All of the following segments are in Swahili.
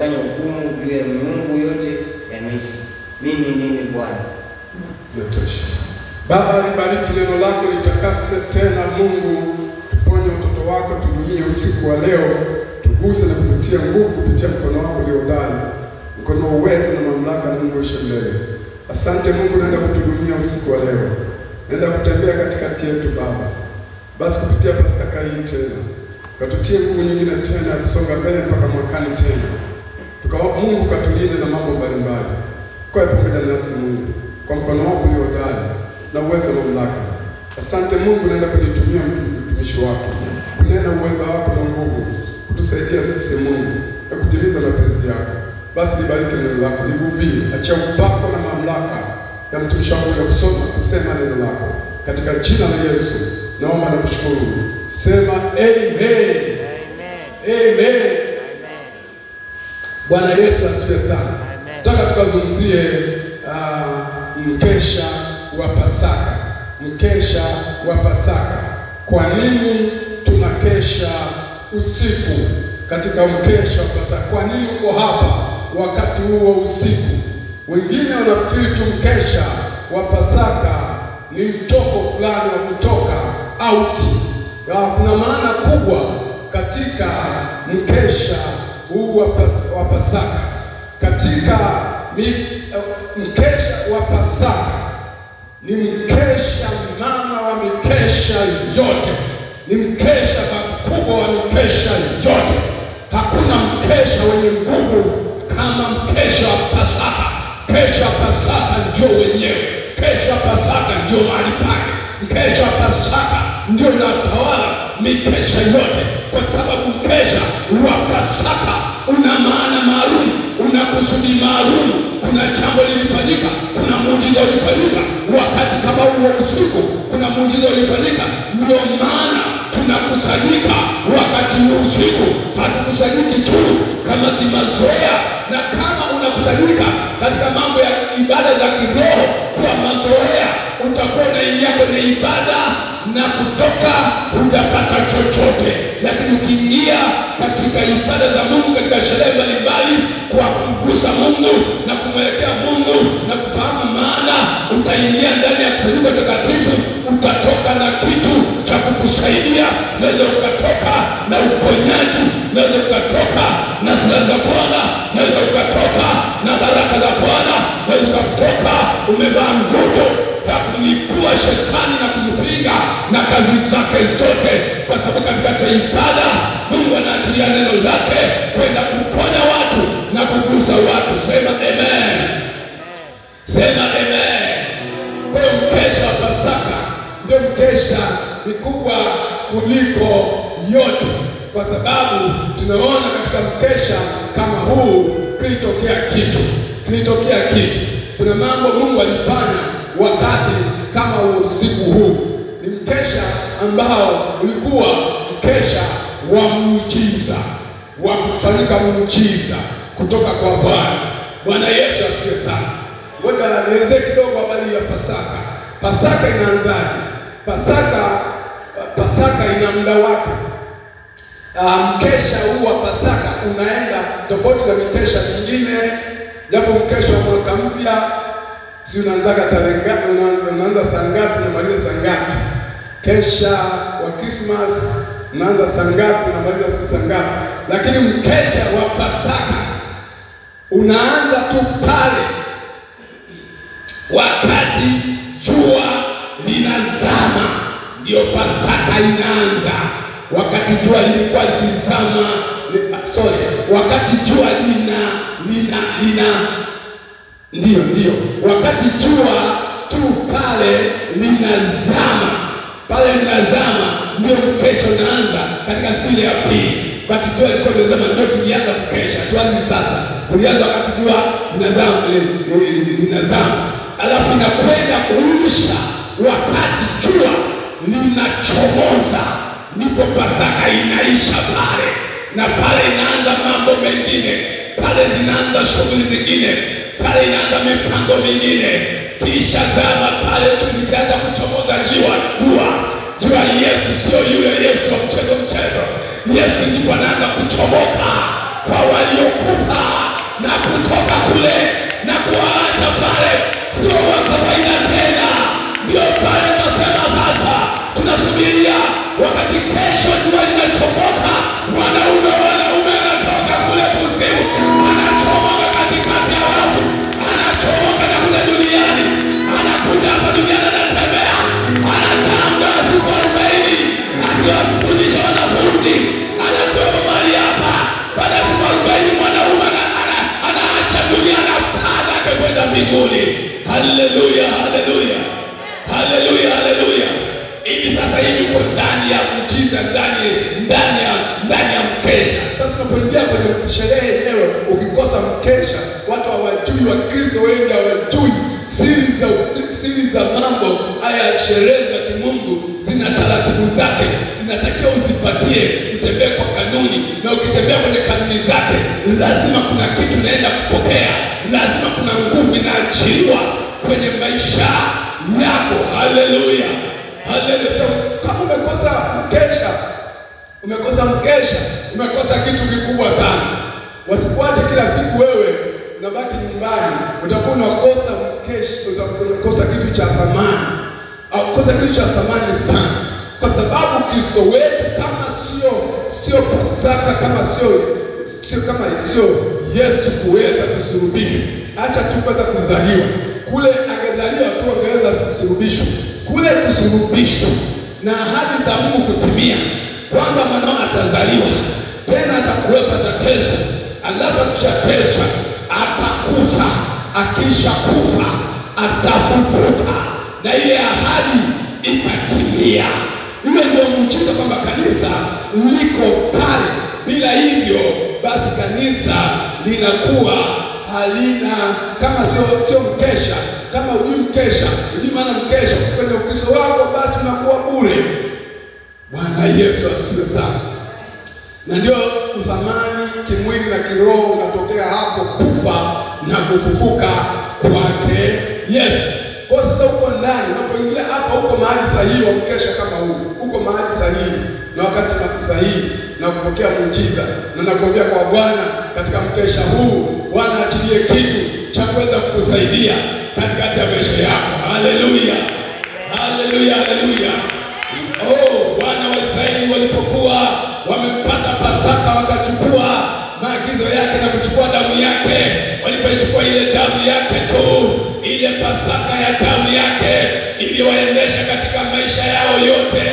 Fanya hukumu juu ya miungu yote ya Misri. Mimi Bwana. Natosha. Baba, libariki neno lako, litakase tena. Mungu, tuponye watoto wako, tudumie usiku wa leo, tuguse na kupitia nguvu kupitia mkono wako ulio ndani, mkono wa uwezo na mamlaka na Mungu shemele. Asante Mungu, naenda kutudumia usiku wa leo. Naenda kutembea katikati yetu Baba. Basi kupitia Pasaka hii tena, katutie nguvu nyingine tena ya kusonga mbele mpaka mwakani tena. Mungu katulinde na mambo mbalimbali. Kwa pamoja nasi Mungu, kwa mkono wako ulio ndani na uwezo na mamlaka. Asante Mungu, naenda kunitumia mtumishi wako. Kunena uwezo wako na nguvu, kutusaidia sisi Mungu na kutimiza mapenzi yako. Basi libariki neno lako, livuvie, achia upako na mamlaka ya mtumishi wako ya kusema neno lako. Katika jina la Yesu naomba na kushukuru. Sema amen. Amen. Bwana Yesu asifiwe sana. Nataka tukazungumzie mkesha wa Pasaka. Mkesha wa Pasaka. Kwa nini tunakesha usiku katika mkesha wa Pasaka? Kwa nini uko hapa wakati huu wa usiku? Wengine wanafikiri tu mkesha wa Pasaka ni mtoko fulani wa kutoka out. Kuna maana kubwa katika mkesha huu wa Pasaka. Katika mkesha wa Pasaka ni mkesha mama wa mikesha yote, ni mkesha mkubwa wa mikesha yote. Hakuna mkesha wenye nguvu kama mkesha wa Pasaka. Mkesha wa Pasaka ndio wenyewe, mkesha wa Pasaka ndio mahali pake, mkesha wa Pasaka ndio unatawala mikesha yote, kwa sababu mkesha wa Pasaka una maana maalum, una kusudi maalum. Kuna jambo lilifanyika, kuna muujiza ulifanyika wakati kama huo usiku, kuna muujiza ulifanyika. Ndio maana tunakusanyika wakati huo usiku. Hatukusanyiki tu kama kimazoea, na kama unakusanyika katika mambo ya ibada za kiroho kwa mazoea, utakuwa unaingia kwenye ibada na kutoka hujapata chochote. Lakini ukiingia katika ibada za Mungu, katika sherehe mbalimbali, kwa kumgusa Mungu na kumwelekea Mungu na kufahamu maana, utaingia ndani ya kusanyiko takatifu, utatoka na kitu cha kukusaidia. Naweza ukatoka na uponyaji, naweza ukatoka na silaha za Bwana, naweza ukatoka na baraka za Bwana, naweza ukatoka umevaa nguvu za kumlipua shetani na kuzipinga na kazi zake zote, kwa sababu katika ibada Mungu anaachilia neno lake kwenda kuponya watu na kugusa watu. Sema amen. Sema amen. Kwa mkesha wa Pasaka ndio mkesha mikubwa kuliko yote, kwa sababu tunaona katika mkesha kama huu kilitokea kitu. Kuna mambo Mungu alifanya wakati kama usiku huu. Ni mkesha ambao ulikuwa mkesha wa muujiza, wa kufanyika muujiza kutoka kwa Bwana. Bwana Yesu asifiwe sana. Ngoja nielezee kidogo habari ya Pasaka. Pasaka inaanzaje? Pasaka ina muda wake. Mkesha huu wa Pasaka unaenda tofauti na mikesha mingine, japo mkesha wa mwaka mpya si unaanzaga tarehe ngapi, unaanza saa ngapi, unamaliza saa ngapi? Kesha wa Christmas unaanza saa ngapi, unamaliza saa ngapi? Lakini mkesha wa Pasaka unaanza tu pale wakati jua linazama, ndio Pasaka inaanza. Wakati jua lilikuwa likizama, wakati jua ndio wakati jua tu pale linazama, ndio mkesha unaanza katika siku ya pili. Wakati jua lilikuwa linazama ndio tulianza kukesha. Tuanze sasa, tulianza wakati jua linazama, alafu inakwenda kuisha wakati jua linachomoza, ndipo Pasaka inaisha pale, na pale inaanza mambo mengine, pale zinaanza shughuli zingine, pale inaanza mipango mingine. Kisha zama pale tulianza kuchomoza jua Yesu sio yule Yesu wa mchezo. Yesu ndipo anaanza kuchomoka kwa waliokufa na kutoka kule na kuwaacha pale, sio wa kawaida tena. Ndio pale tunasema sasa tunasubiria wakati kesho jua linachomoka, wanaume anatoka kule kuzimu, anachomoka katikati ya watu, anachomoka na kule duniani, anakuja hapa duniani, anatembea, anatanga siku 40 akiwafundisha wanafunzi, anakuwa mahali hapa. Baada ya siku 40 mwanaume anaacha dunia, anapanda kwenda mbinguni. Haleluya, haleluya, haleluya, haleluya. Hivi sasa hivi uko ndani ya muujiza, ndani ya mkesha. Sasa unapoingia kwenye sherehe yenyewe, ukikosa mkesha, watu hawajui, Wakristo wengi hawajui siri za mambo haya. Sherehe za kimungu zina taratibu zake, inatakiwa uzipatie, utembee kwa kanuni, na ukitembea kwenye kanuni zake, lazima kuna kitu naenda kupokea, lazima kuna nguvu inaachiliwa kwenye maisha yako. Haleluya, haleluya. Kama umekosa mkesha, umekosa kitu kikubwa sana. Wasikuache kila siku wewe unabaki nyumbani, utakuwa unakosa mkesha, utakosa kitu cha thamani, au kosa kitu cha thamani sana, kwa sababu Kristo wetu kama sio Pasaka, kama sio Yesu kuweza kusulubishwa, acha tu kwanza kuzaliwa kule, angezaliwa tu angeweza kusulubishwa kule, kusulubishwa na ahadi za Mungu kutimia, kwamba mwanao atazaliwa tena, atakuwepo, atateswa, alafu akishateswa atakufa, akishakufa atafufuka, na ile ahadi itatimia. Hiyo ndio muujiza kwamba kanisa liko pale. Bila hivyo basi kanisa linakuwa halina, kama sio mkesha. Kama hujui mkesha, hujui maana mkesha kwenye Ukristo wako, basi unakuwa bure. Bwana Yesu asifiwe sana. Na ndio uthamani kimwili na kiroho unatokea hapo, kufa na kufufuka kwake Yesu. Kwa sasa uko ndani, unapoingia hapa uko mahali sahihi wa mkesha kama huu. Uko mahali sahihi na wakati sahihi na kupokea muujiza. Na nakuambia kwa Bwana, katika mkesha huu Bwana achilie kitu cha kuweza kukusaidia katikati ya maisha yako. Haleluya, haleluya, haleluya. Wana wa Israeli walipokuwa wamepata Pasaka, wakachukua maagizo yake na kuchukua damu yake. Walipochukua ile damu yake tu, ile Pasaka ya damu yake iliwaendesha katika maisha yao yote.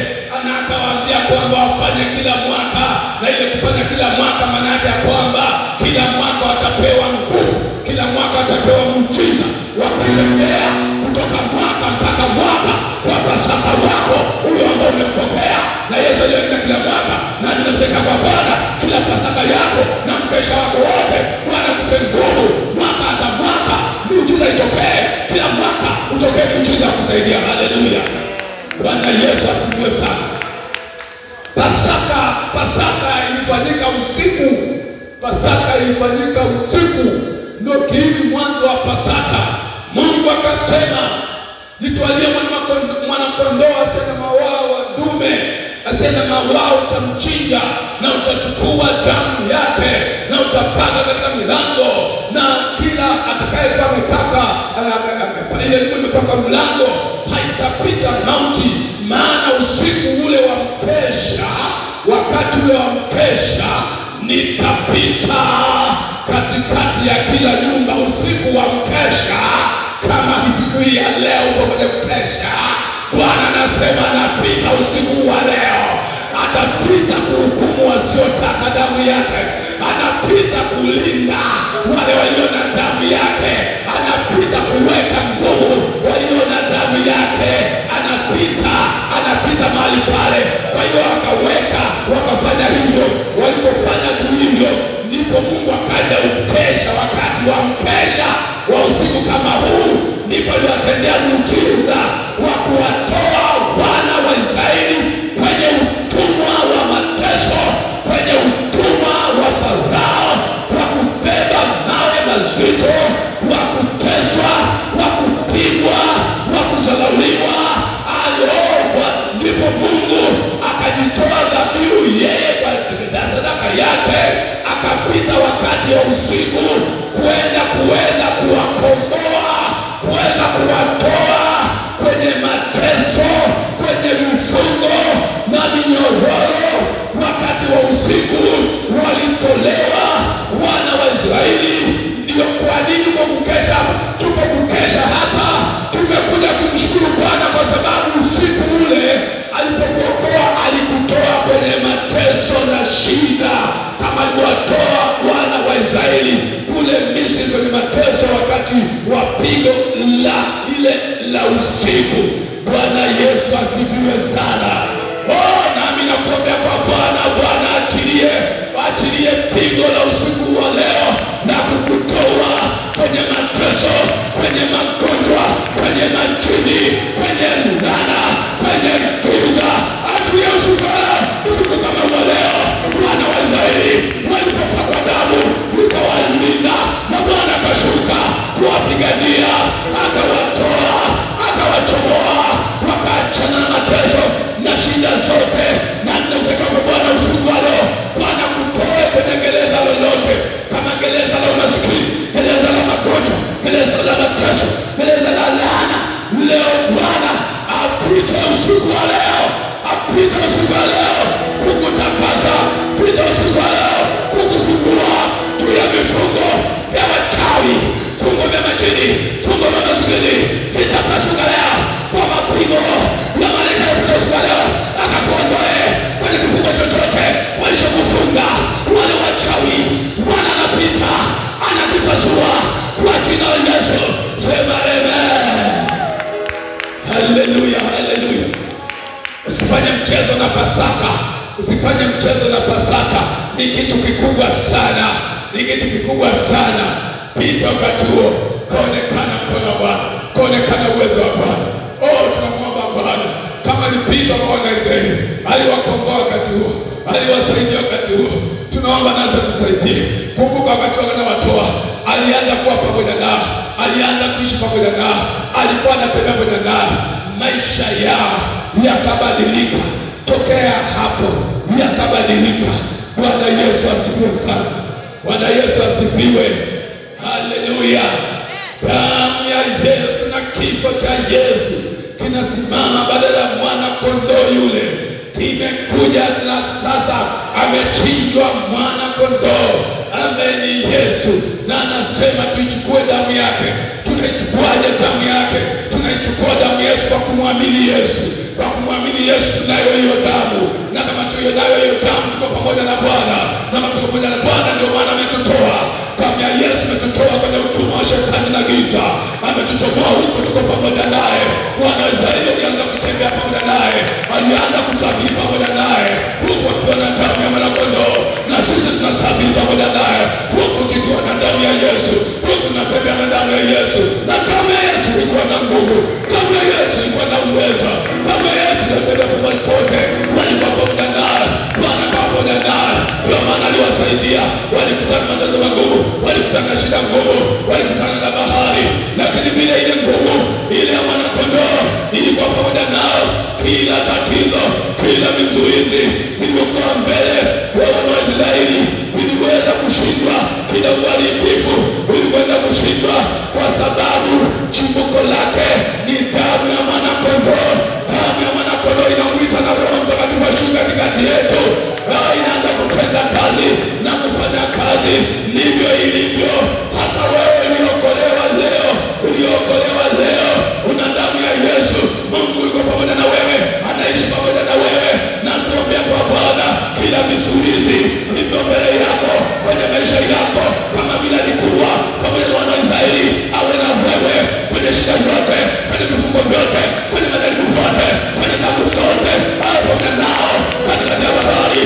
Akawaambia kwamba wafanye kila mwaka, na ile kufanya kila mwaka maana yake ya kwamba kila mwaka watapewa nguvu, kila mwaka watapewa muujiza wa kutembea kutoka mwaka mpaka mwaka kwa Pasaka wako huyo ambao umepokea. Na Yesu aliagiza kila mwaka, na ninataka kwa Bwana kila Pasaka yako na mkesha wako wote, Bwana kupe nguvu mwaka hata mwaka, muujiza itokee kila mwaka, utokee muujiza kusaidia. Haleluya, Bwana Yesu asifiwe sana. Pasaka ilifanyika usiku. Pasaka ilifanyika usiku, ndio kiini mwanzo wa Pasaka. Mungu akasema, jitwalie mwana-kondoo asiye na mawaa wa dume, asiye na mawaa utamchinja, na utachukua damu yake na utapaka katika milango, na kila atakayekuwa amepaka ile damu imepaka mlango haitapita mauti. Maana usiku ule wa mkesha, wakati ule wa mkesha, nitapita katikati ya kila nyumba usiku wa mkesha. Kama siku hii ya leo uko kwenye mkesha, Bwana anasema anapita usiku wa leo. Atapita kuhukumu wasiotaka damu yake, anapita kulinda wale walio na damu yake, anapita kuweka nguvu walio na damu yake, anapita mahali pale. Kwa hiyo wakafanya hivyo. Walipofanya hivyo, ndipo Mungu akaja ukesha, wakati wa mkesha wa usiku kama huu, ndipo aliwatendea muujiza wa kuwatoa wana wa Israeli kwenye utumwa wa mateso, kwenye utumwa wa Farao, wa kubeba mawe mazito, wa kuteswa, wa kupigwa, wa kudharauliwa. Ndipo Mungu akajitoa dhabihu yeye kwa sadaka yake, akapita kuenda kuwakomboa, kuenda kuwatoa kwenye mateso, kwenye vifungo na minyororo. Wakati wa usiku walitolewa wana wa Israeli. Ndio kwa nini kwa kukesha, tuko kukesha hapa, tumekuja kumshukuru Bwana kwa sababu usiku ule alipokuokoa alikutoa kwenye mateso na shida, kama aliwatoa wana wa Israeli kule Misri kwenye mateso wakati wa pigo la usiku. Bwana Yesu asifiwe sana. Nami nakuombea kwa Bwana achilie pigo la usiku wa leo na kukutoa kwenye mateso, kwenye magonjwa, kwenye majini, kwenye laana, kwenye giza. Achilie usiku kama wa leo. Wana wa Israeli walipopakwa damu ikawalinda, na Bwana akashuka kuwapigania, akawatoa, akawachomoa, wakaachana na mateso na shida zote. Na ninataka kwa Bwana usiku wa leo, Bwana kutoe kwenye gereza lolote, kama gereza la umasikini, gereza la magonjwa, gereza la mateso, gereza la laana. Leo Bwana apite usiku wa leo, apite usiku wa leo kukutakasa, apite usiku wa leo kukufungua juu ya vifungo vya wachawi, vifungo vya majini, vifungo vya masikini. Vitapasuka leo kwa mapigo ya malaika ya usiku wa leo, akakuondoe kwenye kifungo chochote walichokufunga wale wachawi. Bwana anapita, anakipasua kwa jina la Yesu. Sema amen. Haleluya, haleluya. Usifanye mchezo na Pasaka. Usifanye mchezo na Pasaka. Ni kitu kikubwa sana. Ni kitu kikubwa sana. Pita wakati huo, kaonekana mkono wa Bwana, kaonekana uwezo wa Bwana. Tunamwomba Bwana kama alipita kwa wana Israeli, aliwakomboa wakati huo, aliwasaidia wakati huo. Tunaomba nasi tusaidie. Kumbuka wakati wanawatoa, alianza kuwa pamoja nao, alianza kuishi pamoja nao, alikuwa anatembea pamoja nao. Maisha yao yakabadilika, tokea hapo yakabadilika. Bwana Yesu asifiwe sana. Bwana Yesu asifiwe. Haleluya. Damu ya Yesu na kifo cha Yesu kinasimama badala ya mwana kondoo yule. Kimekuja na sasa amechinjwa mwana kondoo ambaye ni Yesu, na anasema tuichukue damu yake. Tunaichukuaje damu yake? Tunaichukua damu ya Yesu kwa kumwamini Yesu. Kwa kumwamini Yesu tunayo hiyo damu, na kama tunayo hiyo damu tuko pamoja na Bwana, na kama tuko pamoja na Bwana ndio maana ametutoa. Damu ya Yesu imetutoa kwenye utumwa wa shetani na giza, ametuchomoa huko, tuko pamoja naye. Wana wa Israeli walianza kutembea pamoja naye, walianza kusafiri pamoja naye, huko tukiwa na damu ya mwana kondoo. Na sisi tunasafiri pamoja naye huko tukiwa na damu ya Yesu, huko tunatembea na damu ya Yesu. Na damu ya Yesu ilikuwa na nguvu, damu ya Yesu ilikuwa na uwezo, damu ya Yesu inatembea popote pote. Walikuwa pamoja naye, Bwana pamoja naye, ndio maana aliwasaidia. Walikutana matatizo magumu, walikutana na shida ngumu, walikutana na bahari, lakini vile ile nguvu ile ya mwana kondoo ilikuwa pamoja nao. Kila tatizo, kila vizuizi vilivyokuwa mbele kwa wana wa Israeli viliweza kushindwa. Kila uharibifu uliweza kushindwa kwa sababu chimbuko lake ni damu ya mwana kondoo. Damu ya mwana kondoo inamwita na Roho Mtakatifu ashuka katikati yetu, inaanza kutenda kazi na kufanya kazi. Ndivyo ilivyo hata wewe uliokolewa leo, una damu ya Yesu. Mungu yuko pamoja na wewe, anaishi pamoja na wewe, na kuombea kwa Bwana kila vizuizi vilivyo mbele yako kwenye maisha yako, kama vile alikuwa pamoja na wana wa Israeli, awe na wewe kwenye shida zote, kwenye vifungo vyote, kwenye majaribu yote, kwenye tabu zote, awe pamoja nao katikati ya bahari,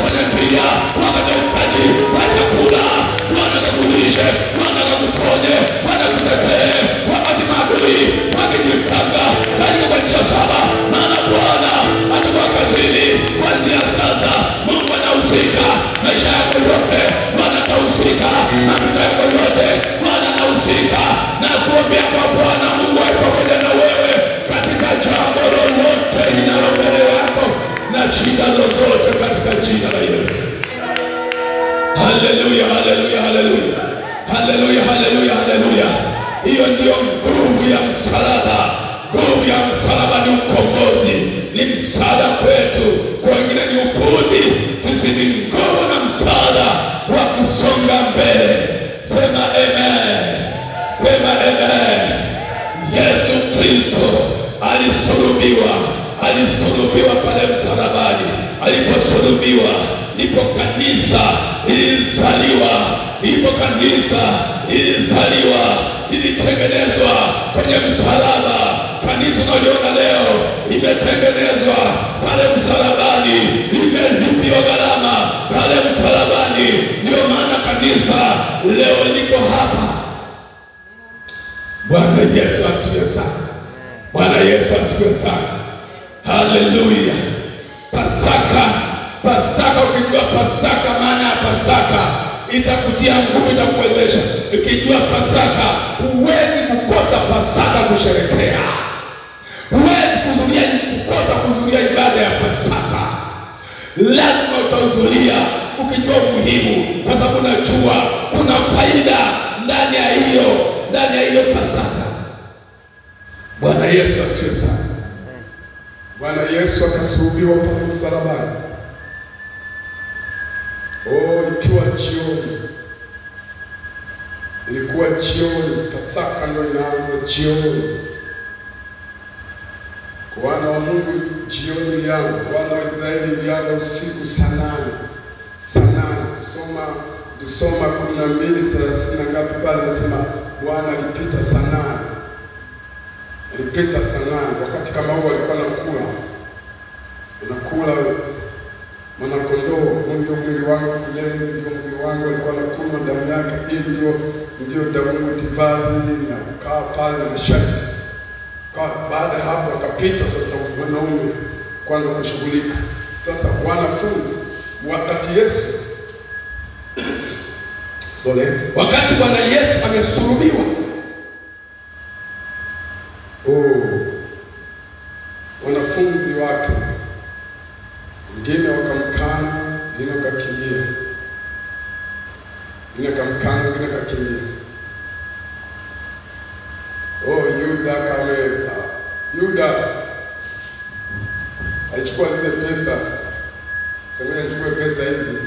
kwenye njia, wakati wa uhitaji wa chakula. Bwana akakulishe, Bwana akakuponye, Bwana akutetee wakati maadui wakijipanga katika kwa njia saba. Maana Bwana atakuwa kazini kuanzia sasa. Mungu anahusika maisha yako yote, Bwana atahusika maisha yako yote, Bwana anahusika. Na kuombea kwa Bwana Mungu awe pamoja na wewe katika jambo lolote linalo mbele yako na shida zozote, katika jina la Yesu. Haleluya, haleluya, haleluya, haleluya, haleluya, haleluya. Hiyo ndio nguvu ya msalaba. Nguvu ya msalaba ni ukombozi, ni msaada kwetu. Kwa wengine ni upuzi, sisi ni nguvu na msaada wa kusonga mbele. Sema amen, sema amen. Yesu Kristo alisulubiwa pale msalabani. Aliposulubiwa ndipo kanisa ilizaliwa. Ndipo kanisa ilizaliwa, ilitengenezwa kwenye msalaba. Kanisa unaliona leo imetengenezwa pale msalabani, imelipiwa gharama pale msalabani. Ndio maana kanisa leo liko hapa. Bwana Yesu asifiwe sana. Bwana Yesu asifiwe sana. Haleluya. Pasaka, ukijua Pasaka, maana ya Pasaka itakutia nguvu, itakuwezesha. Ukijua Pasaka, huwezi kukosa Pasaka kusherehekea. Huwezi kukosa kuhudhuria ibada ya Pasaka. Lazima utahudhuria ukijua umuhimu, kwa sababu unajua kuna faida ndani ya hiyo Pasaka. Bwana Yesu asifiwe sana. Bwana Yesu akasulubiwa pale msalabani. Ikiwa jioni, ilikuwa jioni. Pasaka ndio inaanza jioni. Kwa wana wa Mungu jioni ilianza. Wana wa Israeli ilianza usiku saa 8. Kusoma 12:30 ngapi pale anasema Bwana alipita saa 8. Alipita saa 8. Wakati kama huo alikuwa anakula mwanakondoo. Ndio mwili wangu kuleni, ndio mwili wangu. Alikuwa anakunywa damu yake. Hii ndio damu divai, na kaa pale na shati. Baada ya hapo akapita sasa mwanaume kwanza kushughulika. Sasa wanafunzi wakati Yesu wakati Bwana Yesu amesulubiwa, wanafunzi wake wengine wakamkana, wengine wakakimbia. Wengine wakamkana, wengine wakakimbia. Yuda alichukua zile pesa. Sasa achukue pesa hizi,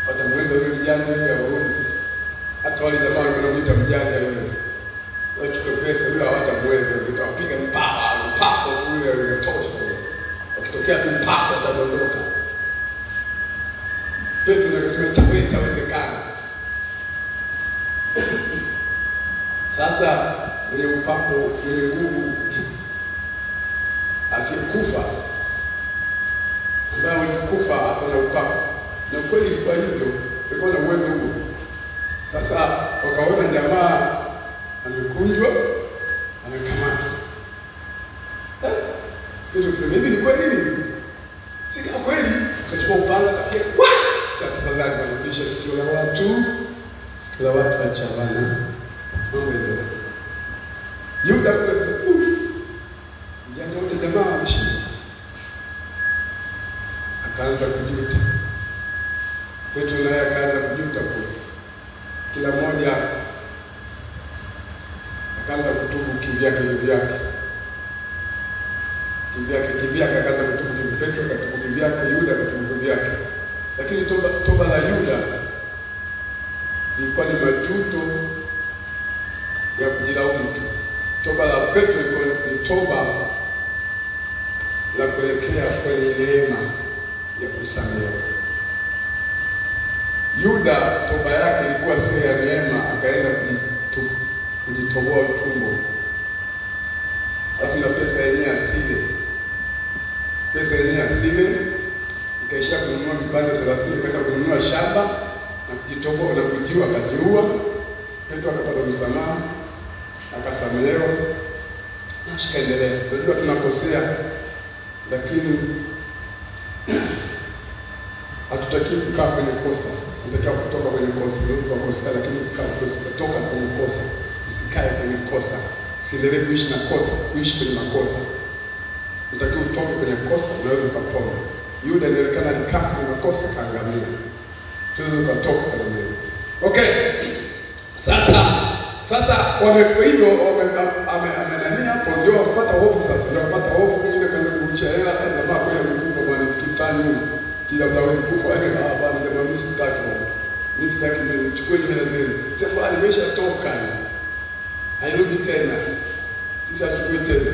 watamweza yule mjane yule hawezi. Hata wale jamaa wanamuita mjane yule. Wachukue pesa yule hawatamweza, watapiga mpako kule unatosha. Wakitokea mpako atadondoka. Petro akasema itawezekana. Sasa ule upako, ule nguvu asiyekufa, ambaye hawezi kufa hapo na upako. Na kweli kwa hivyo walikuwa na uwezo huo. Sasa wakaona jamaa amekunjwa, amekamatwa. Petro akasema hivi ni kweli nini? Si kama kweli. Akachukua upanga akapiga. Sasa tafadhali wanarudisha sikio la watu wachavana. Mambo ndio. Yuda akasema mjanja wote jamaa ameshinda. Akaanza kujuta. Petro naye akaanza kujuta kwa kila mmoja akaanza kutubu kivyake. Akaanza kutubu Petro akatubu kivyake, Yuda akatubu kivyake. Lakini toba la Yuda ilikuwa ni majuto ya kujilaumu tu. Toba la Petro ilikuwa ni toba la kuelekea kwenye neema ya kusamehewa. Yuda toba yake ilikuwa sio ya neema, akaenda kujitoboa tumbo. Alafu na pesa yenyewe asile ikaisha kununua vipande 30, kwenda kununua shamba na kujitoboa na kujiua, akajiua. Petro akapata msamaha, akasamehewa. Nashikaendelea. Unajua tunakosea, lakini hatutaki kukaa kwenye kosa. Tunatakiwa kutoka kwenye kosa. Ndio tunakosea, lakini kutoka kwenye kosa. Usikae kwenye kosa. Usiendelee kuishi na kosa, kuishi kwenye makosa. Unatakiwa utoke kwenye kosa, unaweza kupona. Yuda inaonekana alikaa kwenye makosa kaangamia. Tuweze kutoka kwenye. Okay. Sasa wamekuwa hivyo amenani hapo ndio wakapata hofu sasa. Ndio wakapata hofu mwingine kaanza kurudisha hela jamaa kwa amekufa bwana fikitani huko. Kila mtu hawezi kufa bwana jamaa mimi sitaki bwana. Mimi sitaki nichukue hela zenu. Sasa bwana nimeshatoka. Hairudi tena. Sisi hatuchukui tena.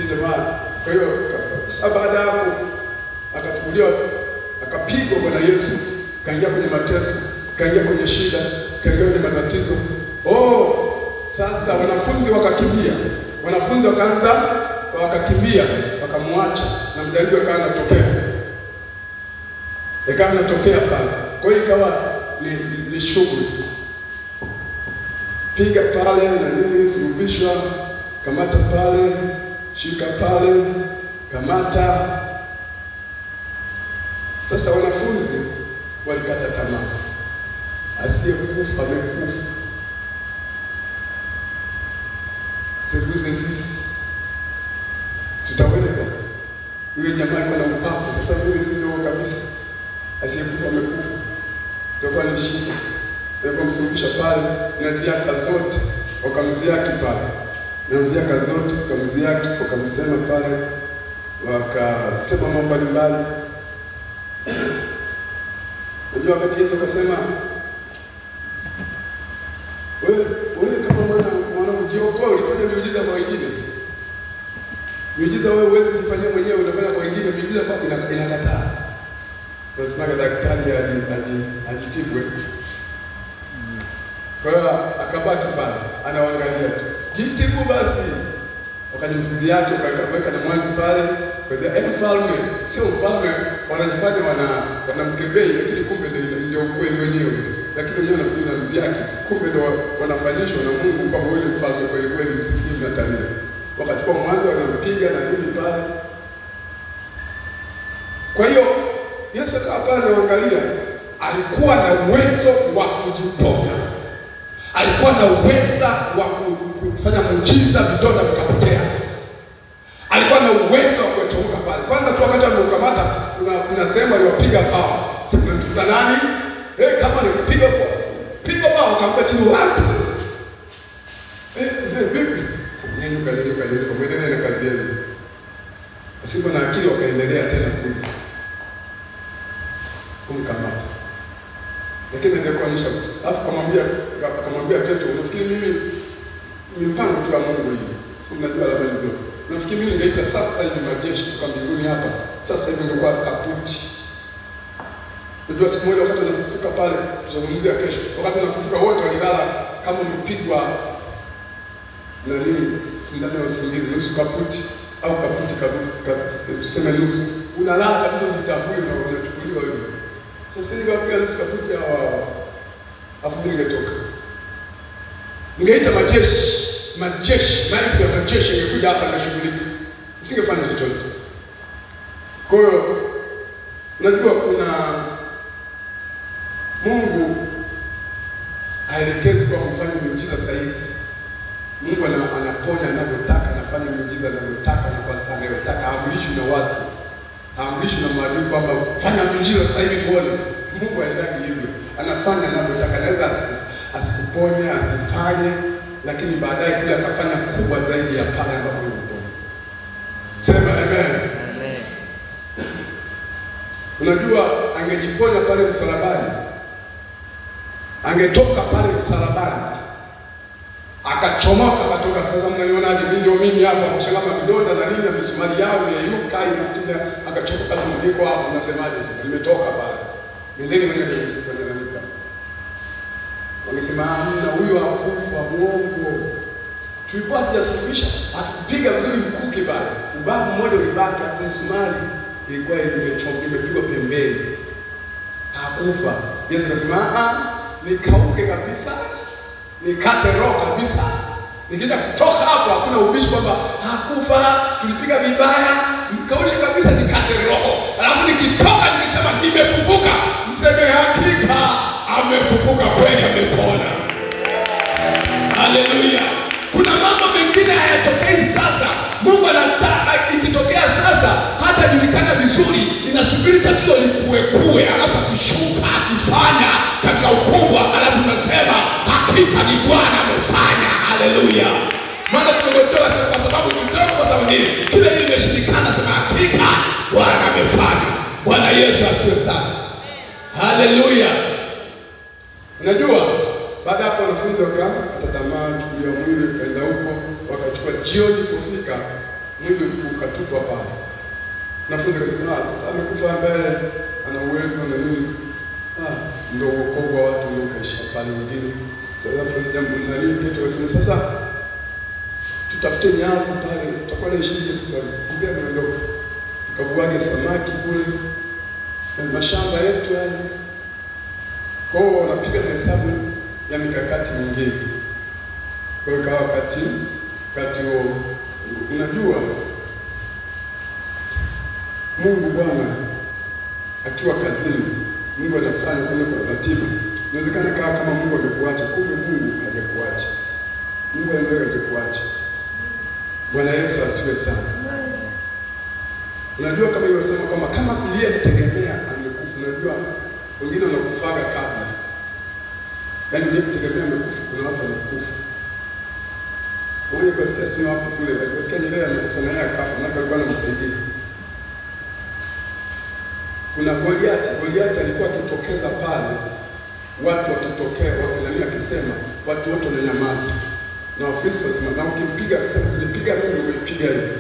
Jamaa. Kwa hiyo baada hapo akachukuliwa akapigwa Bwana Yesu, kaingia kwenye mateso, kaingia kwenye shida, kaingia kwenye matatizo. Sasa wanafunzi wakakimbia. Wanafunzi wakakimbia, wakamwacha na mjaribu akaanza kutokea pale. Kwa hiyo ikawa ni shughuli. Piga pale na nini, sulubishwa, kamata pale, shika pale, kamata. Sasa wanafunzi walikata tamaa. Asiyekufa amekufa. Seguze sisi. Tutaweza. Yule jamaa alikuwa na upavu. Sasa mimi sio kabisa. Asiyekufa amekufa. Tutakuwa ni shida. Wakamsulubisha pale na ziaka zote. Wakamziaki pale. Na ziaka zote wakamziaki, wakamsema pale. Wakasema mambo mbalimbali. Unajua wakati Yesu akasema wewe kama mwana ujiokoa ulifanya miujiza kwa wengine. Miujiza wewe huwezi kujifanyia mwenyewe, unafanya kwa wengine. Miujiza kwa inakataa. Nasema daktari ajitibwe. Kwa hiyo akabaki pale anaangalia tu. Jitibu basi. Wakajimtizi yake wakaweka na mwanzi pale. Kwa hiyo mfalme sio mfalme, wanajifanya wanamkebei lakini kumbe ndio kweli wenyewe. Lakini wenyewe wanafikiri na mzi yake, kumbe ndio wanafanyishwa na Mungu kwa yule mfalme kweli kweli, msikie mnatania. Wakachukua mwanzo wanampiga na nini pale. Kwa hiyo Yesu hapa anaangalia, alikuwa na uwezo wa kujiponya. Alikuwa na uwezo wa kufanya muujiza, vidonda vikapotea. Alikuwa na uwezo wa kutoka pale. Kwanza tu wakati ameukamata kuna sehemu aliyopiga pao. Sema mtu nani? Kama ni piga pao akampa chini wapi? Vipi? Nyanyuka kwa mwendelea na kazi yenu. Asipo na akili wakaendelea tena kumkamata. Lakini ndio kuonyesha, alafu akamwambia Petro, unafikiri mimi ni mpango tu wa Mungu hivi? Si unajua labda hizo. Nafikiri mimi ningeita sasa hivi majeshi kutoka mbinguni hapa. Sasa hivi ingekuwa kaputi. Unajua siku moja wakati wanafufuka pale, tuzungumzia kesho. Wakati wanafufuka wote walilala kama mpigwa na nini, sindano ya usingizi, nusu kaputi au kaputi tuseme nusu. Unalala kabisa unatambui na unachukuliwa hivyo. Sasa ningewapiga nusu kaputi hao. Afu ningetoka. Ningeita majeshi, maelfu ya majeshi yangekuja hapa na shughulika. Usingefanya chochote. Kwa hiyo unajua kuna Mungu haelekezi kwa kufanya miujiza sahihi. Mungu anaponya anavyotaka, anafanya miujiza anavyotaka na kwa sababu anayotaka. Haamrishwi na watu. Haamrishwi na maadui kwamba fanya miujiza sasa hivi tuone. Mungu haendagi hivyo. Anafanya anavyotaka. Anaweza asikuponye, asifanye, lakini baadaye kule akafanya kubwa zaidi ya pale ambapo yupo. Sema amen. Amen. Unajua angejiponya pale msalabani. Angetoka pale msalabani. Akachomoka akatoka. Sasa mnanionaje? Mimi hapa mshangama vidonda na nini na misumari yao imeinuka inatinda, akachomoka. Sasa niko hapo, unasemaje sasa? Nimetoka pale. Nendeni mwenyewe msifanye nani pale. Wangesema na huyo hakufa, muongo. Tulikuwa tunasuluhisha, atupiga vizuri mkuki pale. Ubavu mmoja ulibaki, hapo misumari ilikuwa imepigwa pembeni. Hakufa. Yesu akasema nikauke kabisa. Nikate roho kabisa. Nikija kutoka hapo hakuna ubishi kwamba hakufa, tulipiga vibaya, mkaushe kabisa, nikate roho. Alafu nikitoka nikisema nimefufuka, mseme hakika amefufuka kweli, amepona. Haleluya. Kuna mambo mengine hayatokei sasa. Mungu anataka ikitokea sasa hata julikana vizuri, inasubiri tatizo likuwe, alafu akishuka akifanya katika ukubwa, alafu unasema hakika ni Bwana amefanya. Haleluya. Maana tumeondoa kwa sababu kidogo, kwa sababu nini? Kile imeshindikana, sema hakika Bwana amefanya. Bwana Yesu asifiwe sana. Haleluya. Unajua baada hapo wanafunzi wakakata tamaa, chukulia mwili kaenda huko, wakachukua jioni kufika mwili ukatupwa pale. Wanafunzi wakasema sasa amekufa ambaye ana uwezo na nini? Ndio wokovu wa watu ndio kaisha pale wengine. Sasa jambo nani Petro akasema sasa tutafute nyavu pale, tutakuwa na shida sasa. Mzee ameondoka. Tukavuage samaki kule na mashamba yetu hali. Kwa hiyo wanapiga hesabu ya mikakati mingine. Kwa hiyo wakati unajua Mungu Bwana akiwa kazini, Mungu anafanya kwa ratiba. Inawezekana kama Mungu amekuacha, kumbe Mungu hajakuacha. Mungu anaweza kukuacha. Bwana Yesu asifiwe sana. Unajua kama yosema kama Elia alitegemea amekufa, unajua wengine wanakufaga kabla. Yaani ndio kutegemea amekufa, kuna watu wanakufa. Wewe ukasikia sio hapo kule, ukasikia Nyerere amekufa na yeye akafa, na alikuwa anamsaidia. Kuna Goliath alikuwa akitokeza pale, watu wakitokea wakinania akisema, watu wote wananyamaza. Na Wafilisti wasema, na ukimpiga akisema kunipiga mimi umeipiga hivi.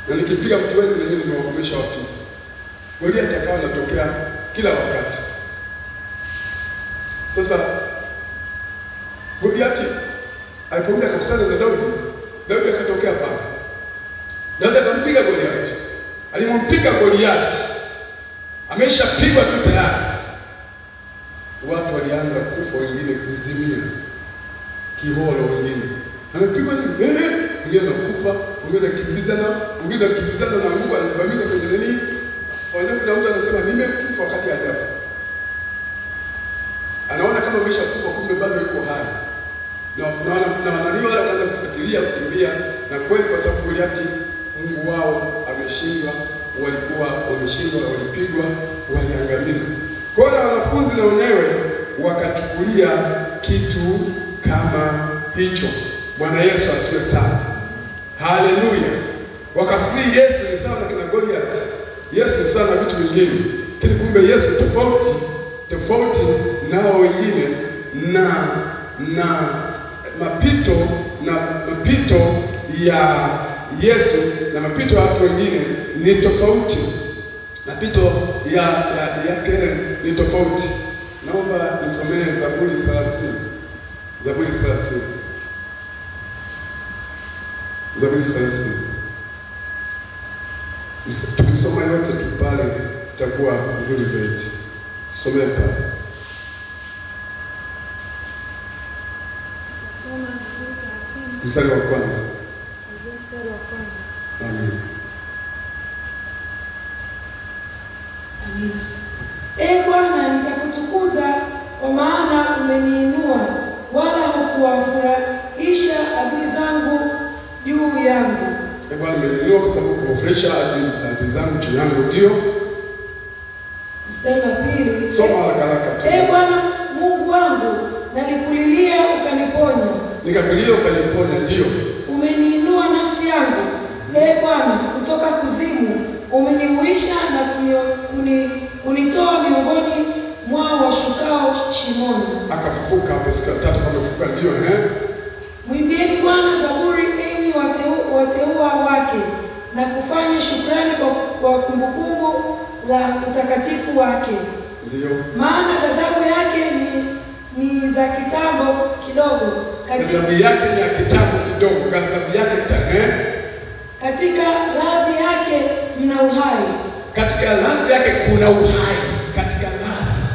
Na nikipiga mtu wenu na nyinyi nimewakomesha watu. Goliath akawa anatokea kila wakati. Sasa Goliath alipokuja akakutana na Daudi akatokea pale. Daudi akampiga Goliath. Alimpiga Goliath, ameshapigwa tu tayari. Watu walianza kufa, wengine kuzimia kiholo, wengine amepigwa wengine anakufa, wengine anakimbizana na nguvu, anavamia kwenye nini. Kuna mtu anasema nimekufa wakati hajafa. Anaona kama ameshakufa, kumbe bado yuko hai. Na wanalio wale wanaanza kufuatilia, kukimbia, na kweli kwa sababu Goliath Mungu wao ameshindwa, walikuwa wameshindwa, walipigwa, waliangamizwa. Kwa hiyo wanafunzi na wenyewe wakachukulia kitu kama hicho. Bwana Yesu asifiwe sana. Haleluya. Wakafikiri Yesu ni sawa na kina Goliath. Yesu ni sawa na vitu vingine. Lakini kumbe Yesu tofauti nao wengine, na mapito ya Yesu na mapito ya watu wengine ni tofauti. Mapito yake ni tofauti. Naomba nisomee Zaburi 30. Zaburi 30. Zaburi 30. Tukisoma yote tu pale itakuwa vizuri zaidi. Somea pale. Soma Zaburi 30. Mstari wa kwanza. Mstari wa kwanza. Amen. Amina. Bwana, nitakutukuza kwa maana umeniinua, wala hukuwafurahisha adui zangu juu yangu. Bwana, umeniinua kwa sababu kuwafurahisha adui zangu juu yangu, ndio. Mstari wa pili. Soma haraka. Bwana Mungu wangu, nalikulilia ukaniponya. Nikakulilia ukaniponya, ndio. Umeniinua nafsi yangu. Bwana, kutoka kuzimu umenihuisha na kunitoa miongoni mwa washukao shimoni. Akafufuka hapo siku ya tatu, amefufuka, ndio. Mwimbieni Bwana zaburi, enyi wateua wake, na kufanya shukrani kwa kumbukumbu la utakatifu wake. Ndio. Maana ghadhabu yake ni za kitambo kidogo. Ghadhabu yake ni ya kitambo kidogo. Ghadhabu yake katika radhi yake mna uhai. Katika radhi yake kuna uhai.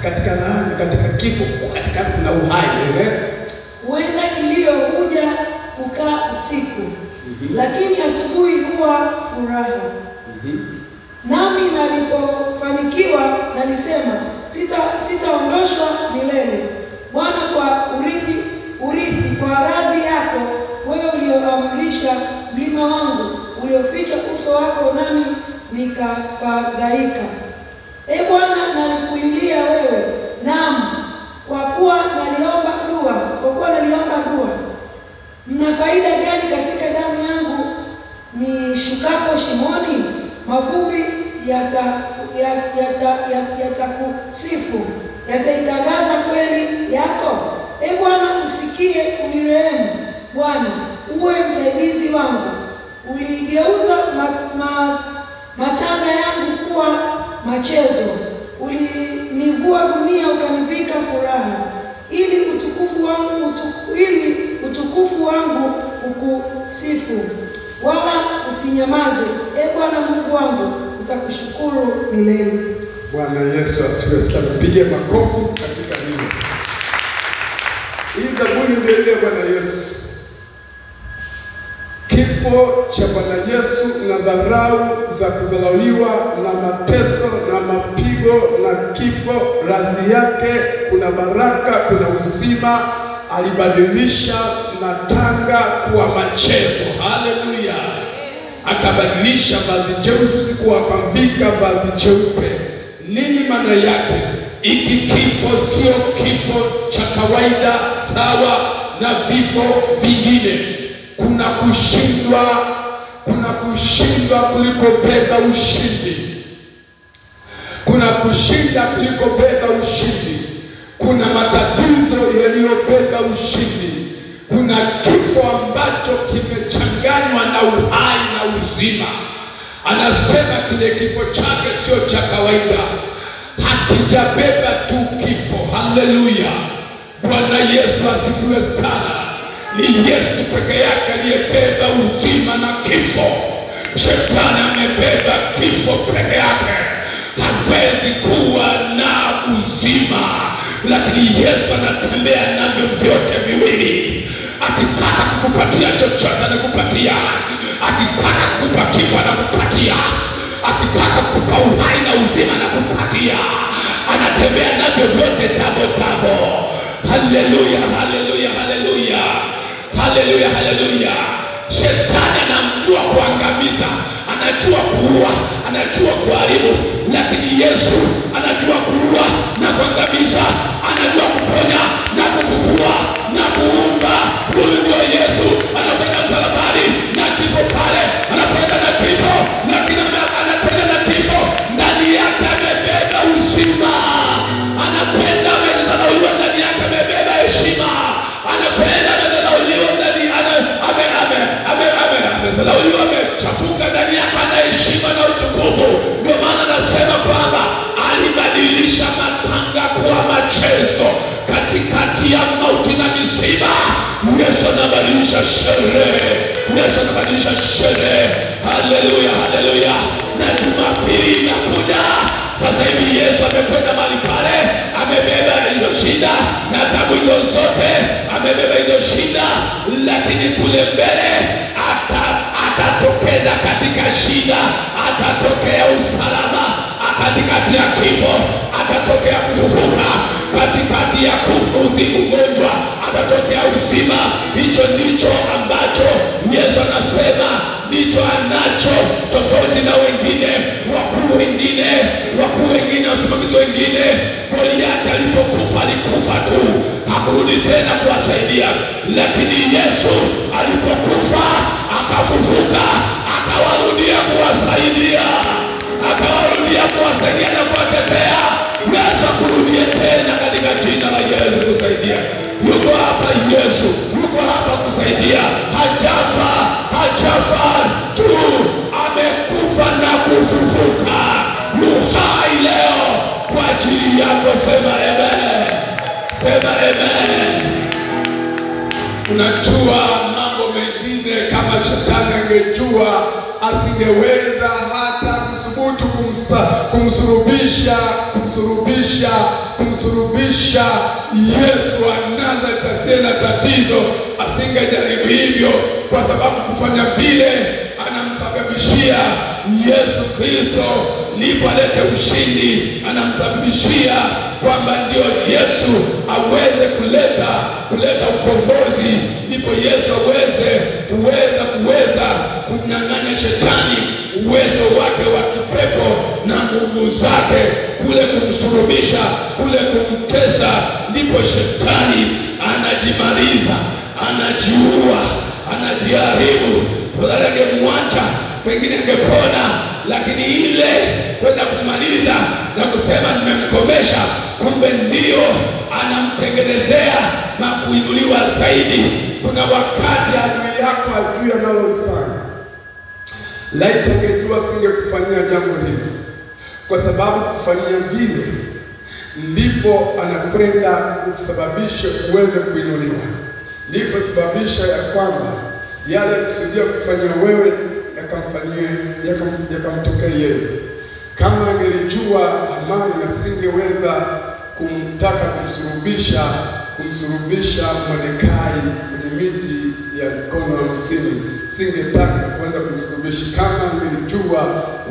Katika radhi, katika kifo, katika kuna uhai. Huenda kilio huja kukaa usiku, lakini asubuhi huwa furaha. Nami nalipofanikiwa nalisema, sitaondoshwa milele. Bwana, kwa urithi kwa radhi yako, wewe ulioamrisha mlima wangu, ulioficha uso wako, nami nikafadhaika. Bwana, nalikulilia wewe, naam, kwa kuwa naliomba dua yatakusifu, yataitangaza kweli yako. Bwana, usikie, unirehemu. Bwana, uwe msaidizi wangu. Uligeuza matanga yangu kuwa machezo, ulinivua gunia ukanivika furaha, ili utukufu wangu ukusifu. Wala usinyamaze, Bwana Mungu wangu, nitakushukuru milele. Bwana Yesu asifiwe sana. Pige makofi katika hili. Hii zaburi ndio ile Bwana Yesu. Kifo cha Bwana Yesu na dharau za kudharauliwa na mateso na mapigo na kifo, razi yake kuna baraka, kuna uzima. Alibadilisha matanga kuwa machezo. Haleluya. Akabadilisha vazi jeusi kuwa akavika vazi jeupe. Nini maana yake? Iki kifo sio kifo cha kawaida sawa na vifo vingine. Kuna kushindwa kuliko beba ushindi. Kuna kushinda kuliko beba ushindi. Kuna matatizo yaliyobeba ushindi. Kuna kifo ambacho kimechanganywa na uhai na uzima. Anasema kile kifo chake sio cha kawaida. Hakijabeba tu kifo. Haleluya. Bwana Yesu asifiwe sana. Ni Yesu peke yake aliyebeba uzima na kifo. Shetani amebeba kifo peke yake. Hawezi kuwa na uzima. Lakini Yesu anatembea navyo vyote viwili. Akitaka kukupatia chochote anakupatia. Akitaka kukupa kifo anakupatia. Akitaka kukupa uhai na uzima anakupatia. Anatembea navyo vyote tabo. Haleluya, haleluya, haleluya. Haleluya, haleluya. Shetani anamjua kuangamiza, anajua kuua, anajua kuharibu, lakini Yesu anajua kuua na kuangamiza, anajua kuponya na kufufua na kuumba. Huyu ndio Yesu. Anakwenda msalabani na kifo pale, anakwenda na kifo, lakini anakwenda na kifo ndani yake amebeba uzima. Anakwenda amedharauliwa, ndani yake amebeba heshima. Anakwenda amedharauliwa, ndani amedharauliwa, amechafuka, ndani yake ana heshima na utukufu. Ndio maana anasema kwamba alibadilisha matanga kuwa machezo. Katikati ya mauti na misiba, Yesu anabadilisha sherehe. Yesu anabadilisha sherehe. Haleluya, haleluya. Na Jumapili inakuja. Sasa hivi Yesu amekwenda mahali pale, amebeba hizo shida na tabu hizo zote, amebeba hizo shida, lakini kule mbele atatokeza katika shida, atatokea usalama, katikati ya kifo atatokea kufufuka, katikati ya ugonjwa atatokea uzima. Hicho ndicho ambacho Yesu anasema ndicho anacho, tofauti na wengine, wakuu wengine, wasimamizi wengine. Goliathi alipokufa alikufa tu, hakurudi tena kuwasaidia. Lakini Yesu alipokufa akafufuka, akawarudia kuwasaidia, na kuwatetea. Yesu akurudie tena katika jina la Yesu kusaidia. Yuko hapa Yesu, yuko hapa kusaidia. Hajafa tu, amekufa na kufufuka. Yuhai leo kwa ajili yako. Sema amen. Sema amen. Unajua mambo mengine kama shetani angejua asingeweza hata kusubutu kumsurubisha Yesu wa Nazareti asiye na tatizo. Asingejaribu hivyo, kwa sababu kufanya vile anamsababishia Yesu Kristo ndipo alete ushindi. Anamsababishia kwamba ndio Yesu aweze kuleta ukombozi, ndipo Yesu kuweza kumnyang'anya shetani uwezo wake wa kipepo na nguvu zake, kule kumsurubisha, kule kumtesa. Ndipo shetani anajimaliza, anajiua, anajiharibu. Badala angemwacha pengine angepona, lakini ile kwenda kumaliza na kusema nimemkomesha, kumbe ndio anamtengenezea na kuinuliwa zaidi. Kuna wakati adui yako ajui analofanya. Laiti ungejua singekufanyia jambo hili, kwa sababu kufanyia vile ndipo anakwenda kusababisha uweze kuinuliwa, ndipo sababisha ya kwamba yale kusudia kufanya wewe yakamtokea yeye. Kama angelijua amani, asingeweza kumtaka kumsurubisha Mordekai kwenye miti ya mkono wa msini. Singetaka kuanza kumsurubisha. Kama angelijua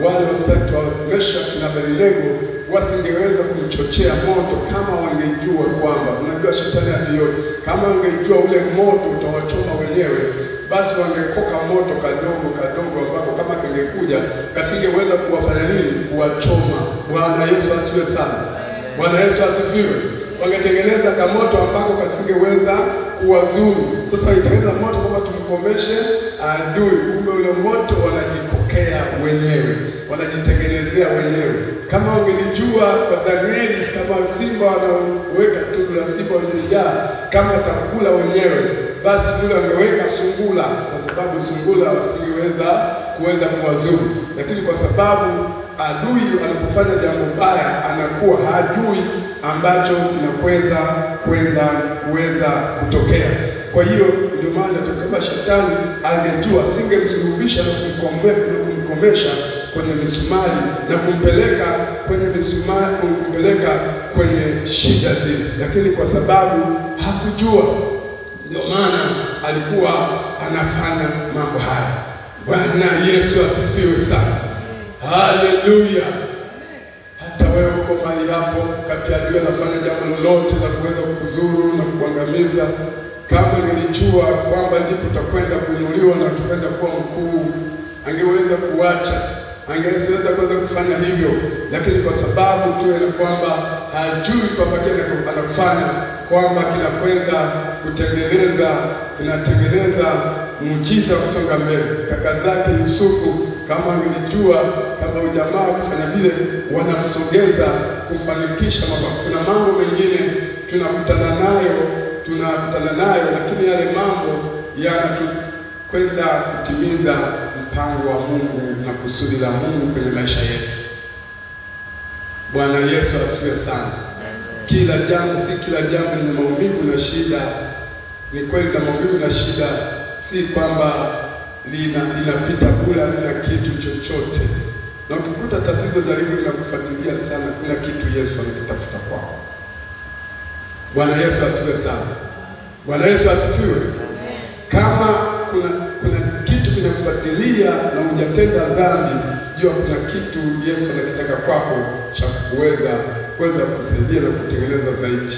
wale wasatu wa Meshaki na Abednego wasingeweza kumchochea moto. Kama wangejua kwamba, unajua shetani aliyo, kama wangejua ule moto utawachoma wenyewe, basi wangekoka moto kadogo ambapo kama kingekuja kasingeweza kuwafanya nini? Kuwachoma. Bwana Yesu asifiwe sana. Bwana Yesu asifiwe. Wangetengeneza kamoto ambako kasingeweza kuwazuru. Sasa itaenda moto kama tumkomeshe adui, kumbe ule moto wanajikokea wenyewe, wanajitengenezea wenyewe. Kama wangelijua kwa Danieli, kama simba wanaweka tundu la simba wenye njaa, kama watakula wenyewe, basi mule wangeweka sungula, kwa sababu sungula wasingeweza kuwazuru. Lakini kwa sababu adui anapofanya jambo baya anakuwa hajui ambacho kinaweza kuweza kutokea. Kwa hiyo ndio maana kama shetani angejua, singemsulubisha na kumkomesha kwenye misumari na kumpeleka kwenye misumari, kumpeleka kwenye shida zile, lakini kwa sababu hakujua, ndio maana alikuwa anafanya mambo haya. Bwana Yesu asifiwe sana. Haleluya. Hata wewe uko mahali hapo, kati adui anafanya jambo lolote la kuweza kukuzuru na kuangamiza, kama angelijua kwamba ndipo utakwenda kuinuliwa na utakwenda kuwa mkuu, angeweza kuacha, angeweza kuweza kufanya hivyo. Lakini kwa sababu tu ya kwamba hajui kwamba kile anafanya kwamba kinakwenda kinatengeneza muujiza kusonga mbele. Kaka zake Yusufu, kama angelijua kama ujamaa kufanya vile wanamsogeza kufanikisha mambo. Kuna mambo mengine tunakutana nayo, lakini yale mambo yanatukwenda kutimiza mpango wa Mungu na kusudi la Mungu kwenye maisha yetu. Bwana Yesu asifiwe sana. Kila jambo, si kila jambo lenye maumivu na shida. Ni kweli na maumivu na shida, si kwamba linapita bure, halina kitu chochote. Na ukikuta tatizo, jaribu linakufuatilia sana, kuna kitu Yesu anakitafuta kwako. Bwana Yesu asifiwe sana. Bwana Yesu asifiwe. Kama kuna kitu kinakufuatilia na hujatenda dhambi, jua kuna kitu Yesu anakitaka kwako cha kuweza kusaidia na kutengeneza zaidi.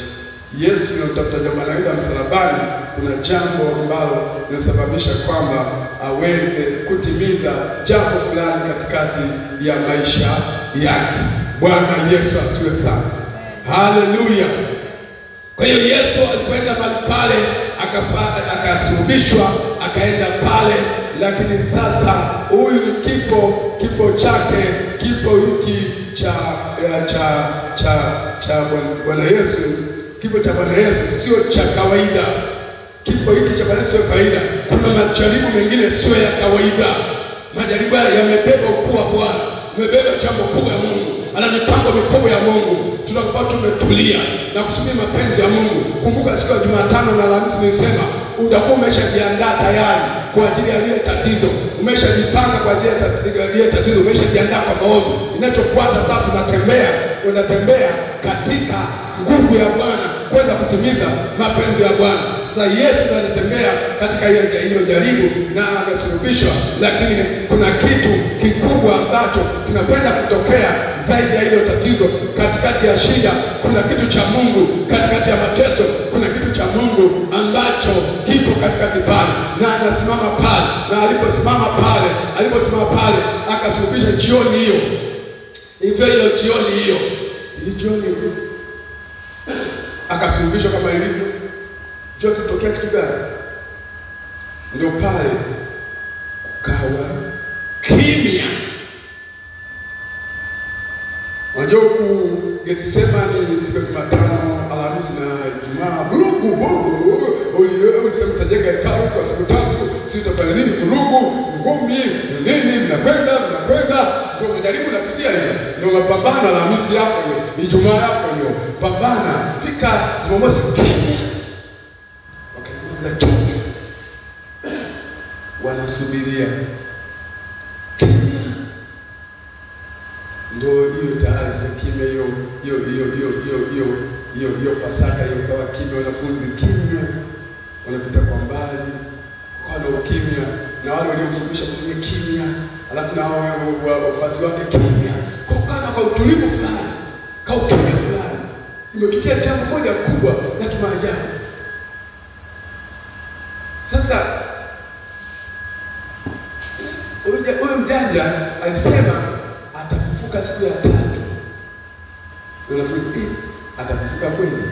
Yesu anatafuta jambo la ile msalabani, kuna jambo ambalo linasababisha kwamba aweze kutimiza jambo fulani katikati ya maisha yake. Bwana Yesu asifiwe sana. Haleluya. Kwa hiyo Yesu alikwenda mahali pale, akasulubishwa, akaenda pale, lakini sasa huyu ni kifo chake, kifo hiki cha Bwana Yesu. Kifo cha Bwana Yesu sio cha kawaida. Kifo hiki cha Bwana Yesu sio kawaida. Kuna majaribu mengine sio ya kawaida. Majaribu haya yamebeba ukuu wa Bwana, yamebeba jambo kubwa ya Mungu. Ana mipango mikubwa ya Mungu. Tunakuwa tumetulia na kusubiri mapenzi ya Mungu. Kumbuka siku ya Jumatano na Alhamisi nilisema utakuwa umeshajiandaa tayari kwa ajili ya ile tatizo. Umeshajipanga kwa ajili ya ile tatizo, umeshajiandaa kwa maombi. Inachofuata sasa, unatembea katika nguvu ya Bwana kwenda kutimiza mapenzi ya Bwana. Sasa Yesu anatembea katika hilo jaribu na amesulubishwa, lakini kuna kitu kikubwa ambacho kinakwenda kutokea zaidi ya hilo tatizo. Katikati ya shida kuna kitu cha Mungu, katikati ya mateso kuna kitu cha Mungu ambacho kipo katikati pale, na anasimama pale, na aliposimama pale akasulubisha jioni hiyo. Hivyo hiyo jioni akasulubishwa kama ilivyo. Jua kitokea kitu gani? Ndio pale kukawa kimya. Unajua huku Getsemani siku ya Jumatano, Alhamisi na Ijumaa, vurugu bongo, ulisema tajenga hekalu kwa siku 3, sisi tutafanya nini? Vurugu, ngumi, nini, mnakwenda, ndio unajaribu napitia hiyo. Ndio unapambana Alhamisi yako hiyo, Ijumaa yako hiyo. Pambana, fika Jumamosi kimya. Wakati kimya. Wanasubiria kimya. Ndio hiyo tayari sasa kimya hiyo Pasaka hiyo kawa kimya, wanafunzi kimya, wanapita kwa mbali kwa na ukimya, na wale waliomsubisha kwenye kimya, alafu na wao wafuasi wake kimya, kwa kana kwa utulivu fulani, kwa ukimya fulani. Imetokea jambo moja kubwa la kimaajabu. Sasa huyo mjanja alisema atafufuka siku ya 3. Wanafunzi, atafufuka kweli?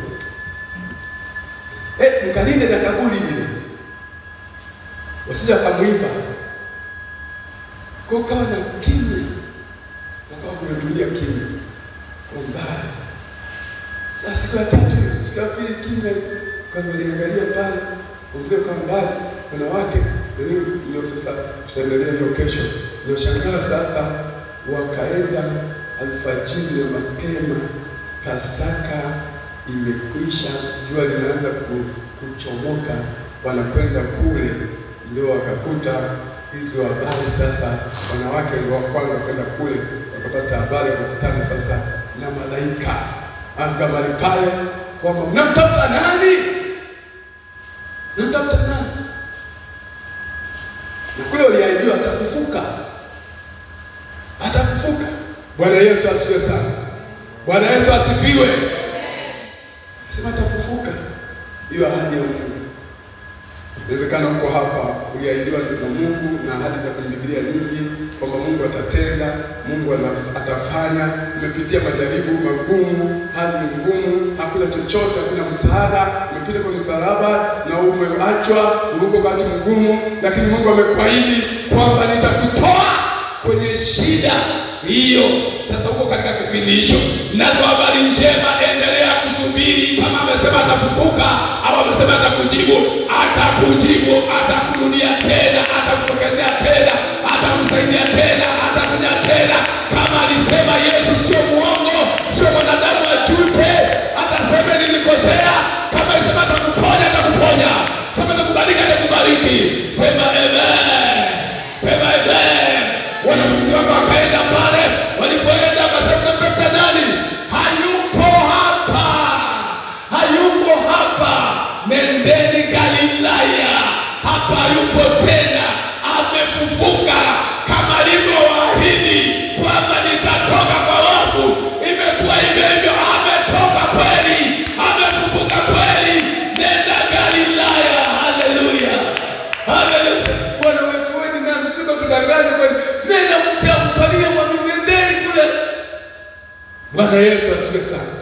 Mkalinde na kaburi vile. Wasija kamwimba. Kwa kawa na kimya. Wakawa kumetulia kimya. Kwa mbali. Sasa siku ya 3, siku ya 2 kimya. Kwa mliangalia pale, uvile kwa mbali, wanawake, ndio sasa tutaendelea hiyo kesho. Ndio shangaa sasa wakaenda alfajiri na mapema, Pasaka imekwisha, jua linaanza kuchomoka, wanakwenda kule, ndio wakakuta hizo habari. Sasa wanawake ndio wa kwanza kwenda kule, wakapata habari, wakakutana sasa na malaika. Akabali pale kwamba mnamtafuta nani? Mnamtafuta nani? Na kule waliahidiwa atafufuka. Atafufuka. Bwana Yesu asifiwe sana. Bwana Yesu asifiwe. Sema atafufuka. Hiyo ahadi ya Mungu. Inawezekana uko hapa uliahidiwa na Mungu na ahadi za kwenye Biblia nyingi kwamba Mungu atatenda, Mungu atafanya. Umepitia majaribu magumu, hali ni ngumu, hakuna chochote, hakuna msaada, umepita kwa msalaba na umeachwa, uko wakati mgumu, lakini Mungu amekuahidi kwamba nitakutoa kwenye shida hiyo. Sasa uko katika kipindi hicho, nazo habari njema, endelea kusubiri. Kama amesema atafufuka au amesema atakujibu, atakurudia tena, atakutokezea tena, atakusaidia tena, atakuja tena. Kama alisema Yesu sio muongo, sio mwanadamu ajute, atasema nilikosea. Kama alisema atakuponya, atakuponya. Sema atakubariki, atakubariki. Sema amen. Sema amen. Wanafunzi wako wakaenda pale, walipoenda wakasema mnamtafuta nani? Hayupo hapa. Hayupo hapa. Nendeni Galilaya. Hapa hayupo tena. Amefufuka kama alivyowaahidi kwamba nitatoka kwa wafu. Imekuwa hivyo, ametoka kweli. Amefufuka kweli. Nenda Galilaya. Haleluya. Haleluya. Bwana wetu wewe na msiko tudanganye kweli. Nenda mtampalia kwa mendeni kule. Bwana Yesu asifiwe sana.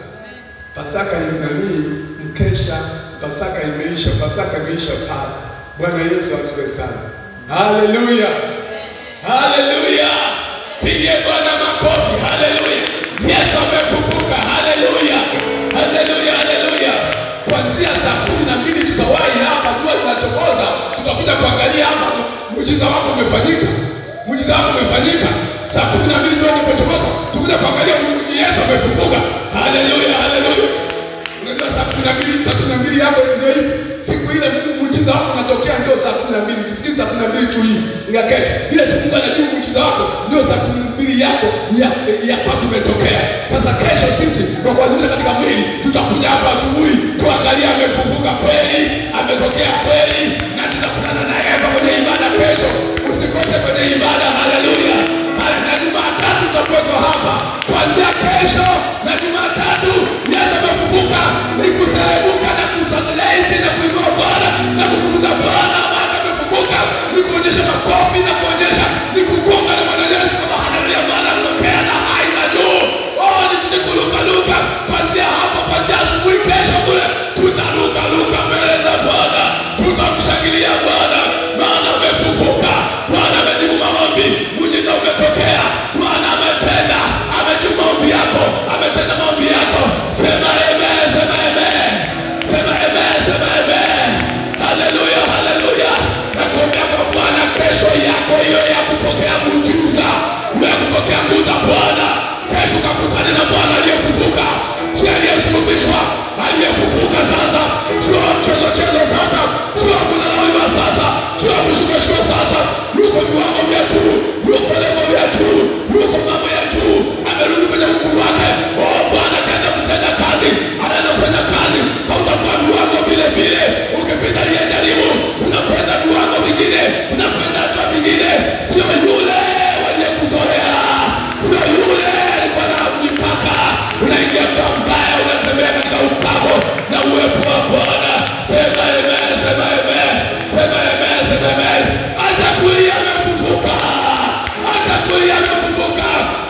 Pasaka ni mkesha, Pasaka imeisha, Pasaka imeisha pale. Bwana Yesu asifiwe sana. Haleluya. Haleluya. Pigie Bwana makofi. Haleluya. Yesu amefufuka. Haleluya. Haleluya. Haleluya. Kuanzia saa 12 tutawahi hapa, jua linatokoza, tutakuja kuangalia hapa muujiza wako umefanyika. Muujiza wako umefanyika. Saa 12 jua linapotoka, tutakuja kuangalia Yesu amefufuka. Haleluya. Haleluya. Unajua saa 12 hapo ndio hivi. Siku ile muujiza wako unatokea ndio saa 12. Sifikiri saa 12 tu hii. Ingaketi. Ile siku Mungu anajibu muujiza wako ndio saa 12 yako ya kwako imetokea. Sasa kesho sisi kwa kuadhimisha katika mwili tutakuja hapa asubuhi tuangalia amefufuka kweli, ametokea kweli, na tutakutana na yeye kwenye ibada kesho. Usikose kwenye ibada. Haleluya. Na Jumatatu tutakuwa hapa kuanzia kesho na Jumatatu. Yesu amefufuka, ni kuselebuka na kuselebrate na kuinua Bwana na kukuza Bwana maana amefufuka, ni kuonyesha makofi na kuonyesha ni kugonga na Bwana Yesu kama haleluya, Bwana anatokea na hai na juu. Ni kuruka kuanzia hapa, kuanzia asubuhi kesho kule tutaruka mbele za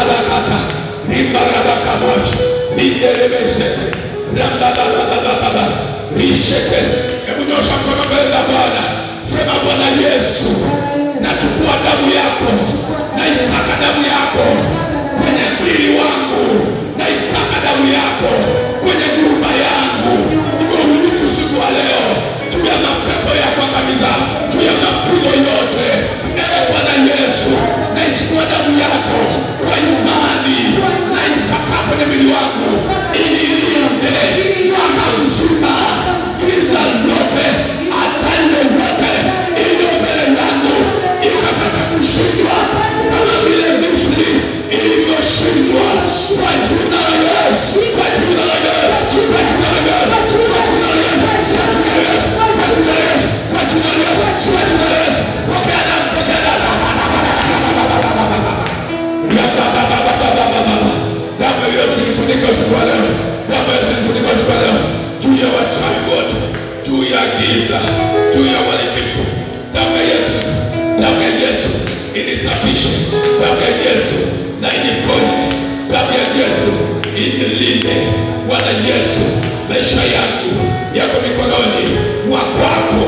rabakata ribarabakabosh indelebesete rambababababa rishete. Hebu nyosha mkono mbele za Bwana, sema Bwana Yesu, nachukua damu yako, naipaka damu yako kwenye mwili wangu, naipaka damu yako kwenye nyumba yangu. Niko ulifu siku wa leo juu ya mapepo ya kuangamiza, juu ya mapigo yote. Bwana Yesu, naichukua damu yako kwa imani, naipaka kwenye mwili wangu ili nilinde mwaka mzima, giza lote, hatari yoyote iliyo mbele yangu ikapata kushindwa kama vile Misri ilivyoshindwa kwa jina la Yesu, kwa jina la Yesu, kwa jina la Yesu, kwa jina la Yesu, kwa jina la Yesu, kwa jina la Yesu, kwa jina la Yesu. Pokea damu, pokea damu. Damu ya Yesu inifunika usiku wa leo, damu ya Yesu inifunika usiku wa leo, juu ya wachawi wote, juu ya giza, juu ya uharibifu. Damu ya Yesu, damu ya Yesu inisafishe, damu ya Yesu na iniponye, damu ya Yesu inilinde. Bwana Yesu, maisha yangu yako mikononi mwa kwako.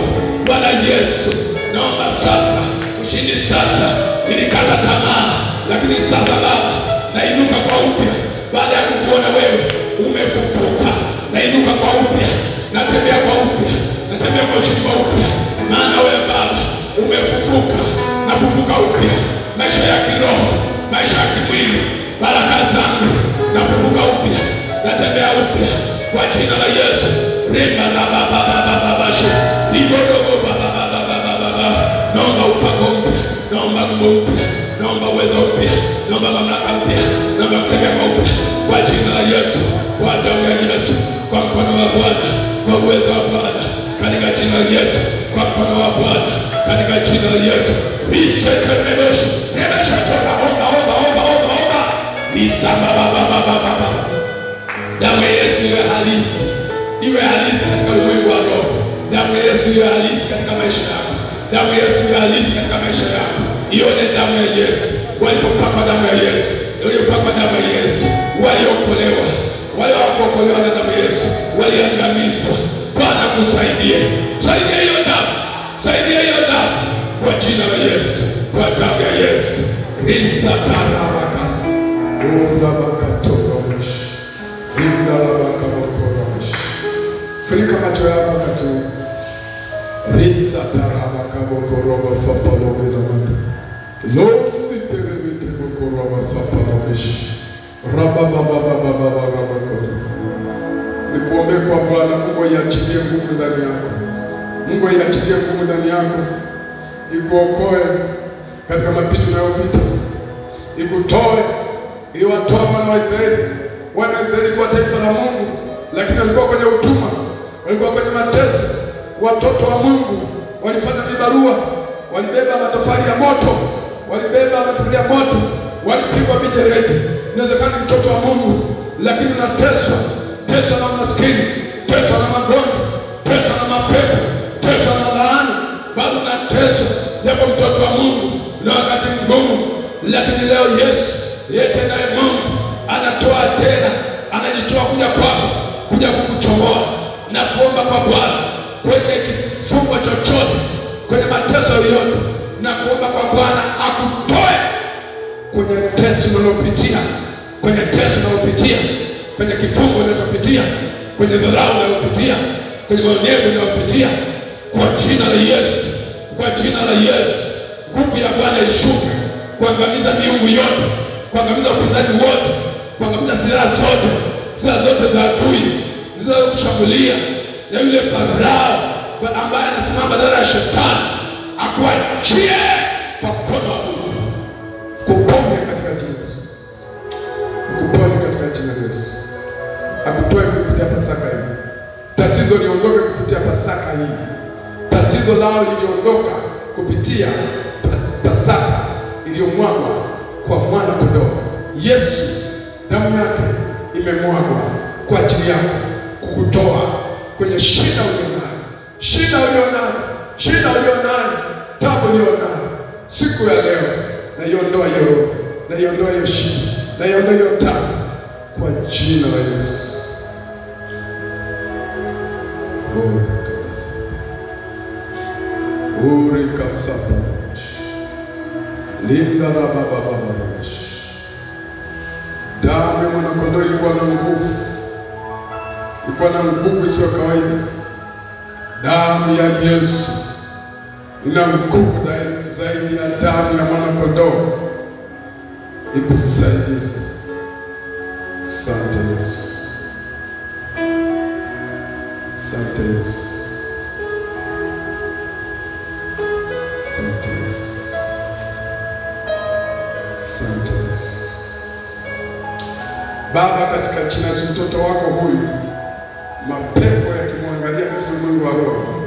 Bwana Yesu, naomba sasa ushindi. Sasa nilikata tamaa, lakini sasa Baba nainuka kwa upya baada ya kukuona wewe umefufuka. Nainuka kwa upya, natembea kwa upya, natembea kwa ushindi kwa upya, maana wewe Baba umefufuka. Nafufuka upya, maisha ya kiroho, maisha ya kimwili, baraka zangu nafufuka upya, natembea upya kwa jina la Yesu. Rema la baba baba baba shu libodogo baba baba baba baba. Naomba upako mpya, naomba nguvu mpya, naomba uwezo mpya, naomba mamlaka mpya, naomba kutembea kwa upya kwa jina la Yesu, kwa damu ya Yesu, kwa mkono wa Bwana, kwa uwezo wa Bwana, katika jina la Yesu, kwa mkono wa Bwana, katika jina la Yesu. Riseke mebeshi, mebeshi toka, omba, omba, omba, omba, omba. Nizama baba baba baba. Damu ya Yesu iwe halisi iwe halisi katika ulimwengu wa roho. Damu ya Yesu iwe halisi katika maisha yako. Damu ya Yesu iwe halisi katika maisha yako. Ione damu ya Yesu. Walipopakwa damu ya Yesu, waliopakwa damu ya Yesu waliokolewa. Wale hawakuokolewa na damu ya Yesu waliangamizwa. Bwana kusaidie. Saidia hiyo damu. Saidia hiyo damu. Kwa jina la Yesu. Kwa damu ya Yesu. Rinsa tarabakas. Urabakatoramush. Rindarabakabokoramush. Funika macho yako wakati huu. Risa tarabakabokorobosoparobiramanda. Losi terebekebokorobosoparobish. Rababababababababakoro. Nikuombe kwa Bwana, Mungu iachilie nguvu ndani yako. Mungu iachilie nguvu ndani yako. Ikuokoe katika mapito unayopita. Ikutoe. Iliwatoa wana wa Israeli. Wana wa Israeli kwa taifa la Mungu, lakini walikuwa kwenye utumwa, walikuwa kwenye mateso. Watoto wa Mungu walifanya vibarua, walibeba matofali ya moto, walibeba matofali ya moto, walipigwa mijeledi. Inawezekana mtoto wa Mungu, lakini unateswa, teswa na umaskini, teswa na magonjwa, teswa na mapepo, teswa na laana, bado unateswa japo mtoto wa Mungu na wakati mgumu. Lakini leo Yesu, yeye tena Mungu anatoa tena, anajitoa kuja kwako, kuja kukuchomoa na kuomba kwa Bwana kwenye kifungo chochote, kwenye mateso yoyote, na kuomba kwa Bwana akutoe kwenye teso unalopitia, kwenye teso unalopitia, kwenye kifungo unachopitia, kwenye dharau unayopitia, kwenye maonevu unayopitia, kwa jina la Yesu, kwa jina la Yesu. Nguvu ya Bwana ishuke kuangamiza miungu yote, kuangamiza upinzani wote, kuangamiza silaha zote za adui zinazokushambulia, na yule Farao ambaye anasimama badala ya shetani akuachie kwa mkono wa Mungu. Kuponye katika jina la Yesu. Kuponye katika jina la Yesu. Akutoe kupitia Pasaka hii. Tatizo liondoke kupitia Pasaka hii. Tatizo lao liliondoka kupitia Pasaka iliyomwagwa kwa mwana kondoo. Yesu, damu yake imemwagwa kwa ajili yako, kukutoa kwenye shida ulionayo, shida ulionayo, shida ulionayo, tabu ulionayo. Siku ya leo naiondoa hiyo, naiondoa hiyo shida, naiondoa hiyo tabu kwa jina la Yesu. Urikasapa linda la baba. Damu ya mwanakondoo ilikuwa na nguvu, ilikuwa na nguvu isiyo kawaida. Damu ya Yesu ina nguvu zaidi ya damu ya mwanakondoo. Ikusaidie sasa. Asante Yesu, asante Yesu, asante Yesu, asante Yesu. Baba, katika jina la Yesu, mtoto wako huyu, mapepo yakimwangalia katika ulimwengu wa roho,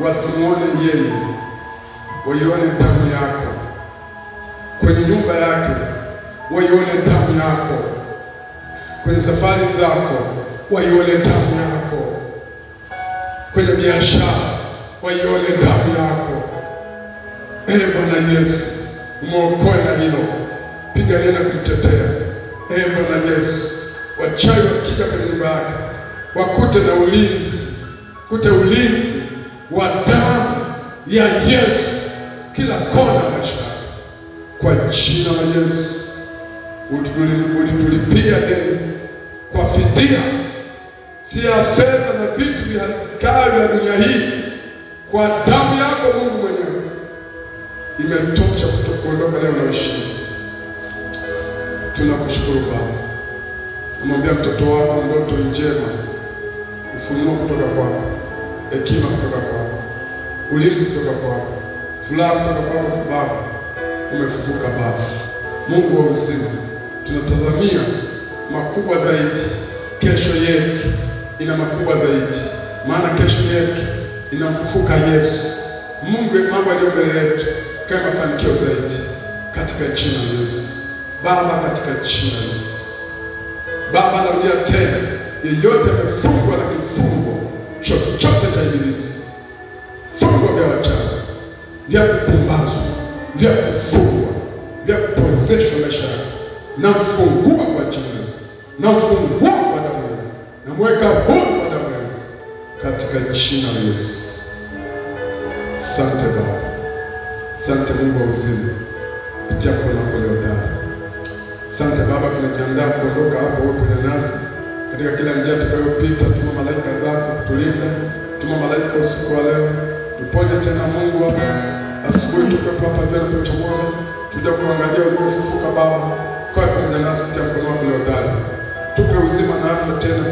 wasimuone yeye, waione damu yako. Kwenye nyumba yake waione damu yako. Kwenye safari zako waione damu yako. Kwenye biashara waione damu yako. Bwana Yesu, muokoe na hilo, pigania na kumtetea. Bwana Yesu, wachawi wakija kwenye nyumba yake wakute na ulinzi, kute ulinzi wa damu ya Yesu kila kona ya maisha yake. Kwa jina la Yesu, ulitulipia deni kwa fidia, si ya fedha na vitu vya dunia hii. Kwa damu yako Mungu mwenyewe imetosha kuondoka leo na ushindi. Tunakushukuru Baba. Namwambia mtoto wako ndoto njema, ufunuo kutoka kwako, hekima kutoka kwako, ulinzi kutoka kwako, furaha kutoka kwako, sababu umefufuka Baba. Mungu wa uzima, tunatazamia makubwa zaidi. Kesho yetu ina makubwa zaidi, maana kesho yetu inamfufuka Yesu. Mungu, mambo yaliyo mbele yetu kama mafanikio zaidi, katika jina la Yesu Baba, katika jina la Yesu Baba. Narudia tena, yeyote amefungwa na kifungo chochote cha ibilisi, fungo vya wachawi, vya kupumbazwa, vya kufungwa, vya kupozeshwa maisha yake, na mfungua kwa jina la Yesu, na mfungua kwa damu ya Yesu, na mweka huru kwa damu ya Yesu, katika jina la Yesu. Asante Baba, asante Mungu wa uzima, kupitia kwa lako leo ndani. Asante Baba, tunajiandaa kuondoka hapo, wewe pamoja nasi katika kila njia tutakayopita. Tuma malaika zako kutulinda, tuma malaika usiku wa leo, tuponye tena Mungu hapa asubuhi, tukiwepo hapa jana tunachomoza, tuja kuangalia uliofufuka Baba, kwa pamoja nasi kupitia mkono wako leo ndani. Tupe uzima na afya tena.